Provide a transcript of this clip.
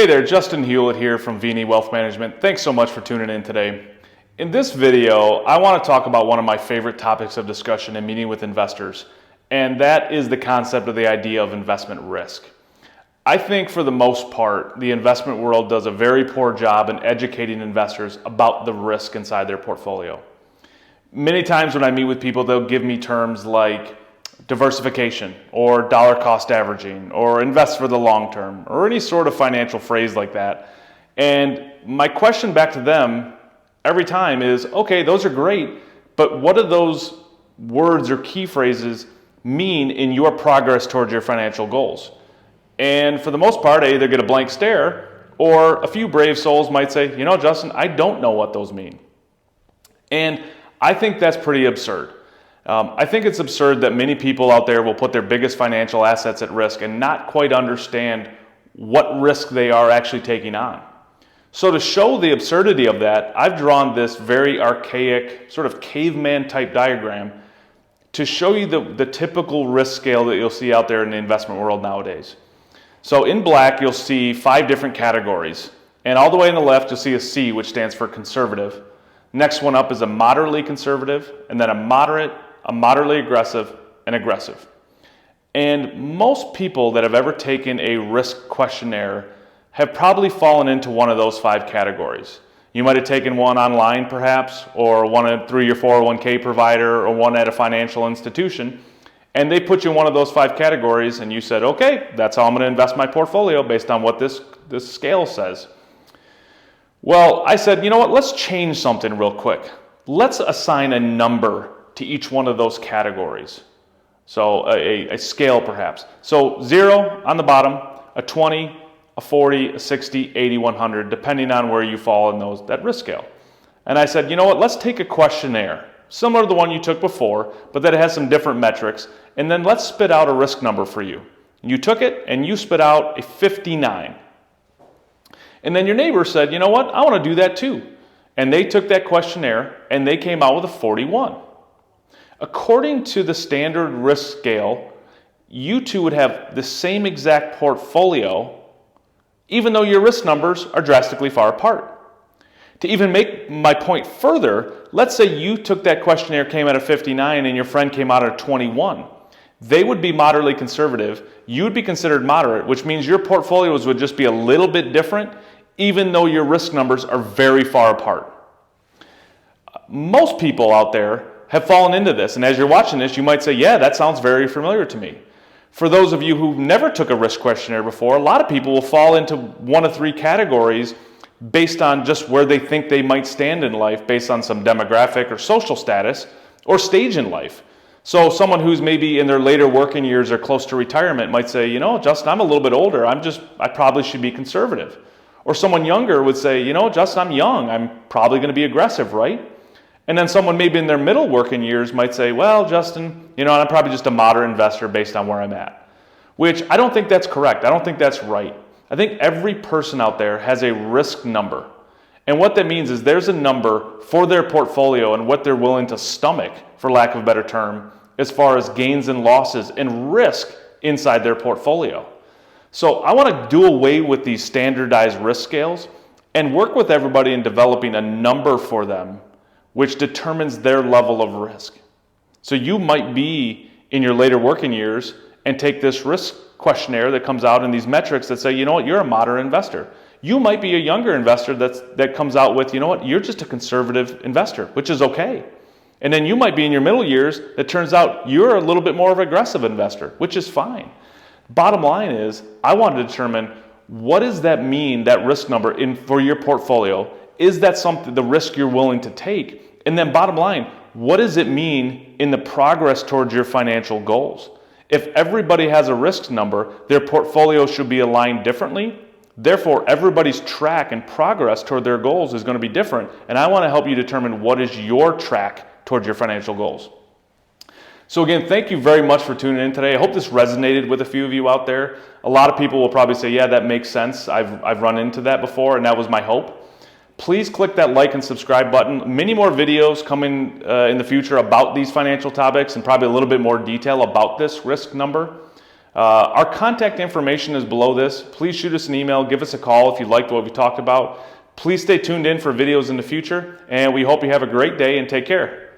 Hey there, Justin Hewlett here from V&E Wealth Management. Thanks so much for tuning in today. In this video, I want to talk about one of my favorite topics of discussion in meeting with investors, and that is the concept of the idea of investment risk. I think for the most part, the investment world does a very poor job in educating investors about the risk inside their portfolio. Many times when I meet with people, they'll give me terms like diversification or dollar cost averaging or invest for the long term or any sort of financial phrase like that. And my question back to them every time is, okay, those are great, but what do those words or key phrases mean in your progress towards your financial goals? And for the most part, I either get a blank stare or a few brave souls might say, you know, Justin, I don't know what those mean. And I think that's pretty absurd. I think it's absurd that many people out there will put their biggest financial assets at risk and not quite understand what risk they are actually taking on. So to show the absurdity of that, I've drawn this very archaic, sort of caveman type diagram to show you the typical risk scale that you'll see out there in the investment world nowadays. So in black, you'll see 5 different categories. And all the way on the left, you'll see a C, which stands for conservative. Next one up is a moderately conservative, and then a moderate, a moderately aggressive, and aggressive. And most people that have ever taken a risk questionnaire have probably fallen into one of those 5 categories. You might have taken one online perhaps, or one through your 401k provider, or one at a financial institution, and they put you in one of those 5 categories and you said, okay, that's how I'm going to invest my portfolio based on what this scale says. Well, I said, you know what, let's change something real quick. Let's assign a number to each one of those categories. So a scale perhaps. So 0 on the bottom, a 20, a 40, a 60, 80, 100, depending on where you fall in that risk scale. And I said, you know what, let's take a questionnaire, similar to the one you took before, but that it has some different metrics, and then let's spit out a risk number for you. You took it and you spit out a 59. And then your neighbor said, you know what, I want to do that too. And they took that questionnaire and they came out with a 41. According to the standard risk scale, you two would have the same exact portfolio, even though your risk numbers are drastically far apart. To even make my point further, let's say you took that questionnaire, came out of 59, and your friend came out of 21. They would be moderately conservative. You would be considered moderate, which means your portfolios would just be a little bit different, even though your risk numbers are very far apart. Most people out there have fallen into this, and as you're watching this, you might say, yeah, that sounds very familiar to me. For those of you who never took a risk questionnaire before, a lot of people will fall into one of 3 categories based on just where they think they might stand in life, based on some demographic or social status or stage in life. So someone who's maybe in their later working years or close to retirement might say, you know, Justin, I'm a little bit older. I probably should be conservative. Or someone younger would say, you know, Justin, I'm young. I'm probably going to be aggressive, right? And then someone maybe in their middle working years might say, well, Justin, you know, I'm probably just a moderate investor based on where I'm at. Which I don't think that's correct. I don't think that's right. I think every person out there has a risk number. And what that means is there's a number for their portfolio and what they're willing to stomach, for lack of a better term, as far as gains and losses and risk inside their portfolio. So I want to do away with these standardized risk scales and work with everybody in developing a number for them which determines their level of risk. So you might be in your later working years and take this risk questionnaire that comes out in these metrics that say, you know what, you're a moderate investor. You might be a younger investor that comes out with, you know what, you're just a conservative investor, which is okay. And then you might be in your middle years that turns out you're a little bit more of an aggressive investor, which is fine. Bottom line is, I want to determine what does that mean, that risk number for your portfolio. Is that something, the risk you're willing to take? And then bottom line, what does it mean in the progress towards your financial goals? If everybody has a risk number, their portfolio should be aligned differently. Therefore, everybody's track and progress toward their goals is going to be different. And I want to help you determine what is your track towards your financial goals. So again, thank you very much for tuning in today. I hope this resonated with a few of you out there. A lot of people will probably say, yeah, that makes sense. I've run into that before, and that was my hope. Please click that like and subscribe button. Many more videos coming in the future about these financial topics and probably a little bit more detail about this risk number. Our contact information is below this. Please shoot us an email, give us a call if you liked what we talked about. Please stay tuned in for videos in the future, and we hope you have a great day and take care.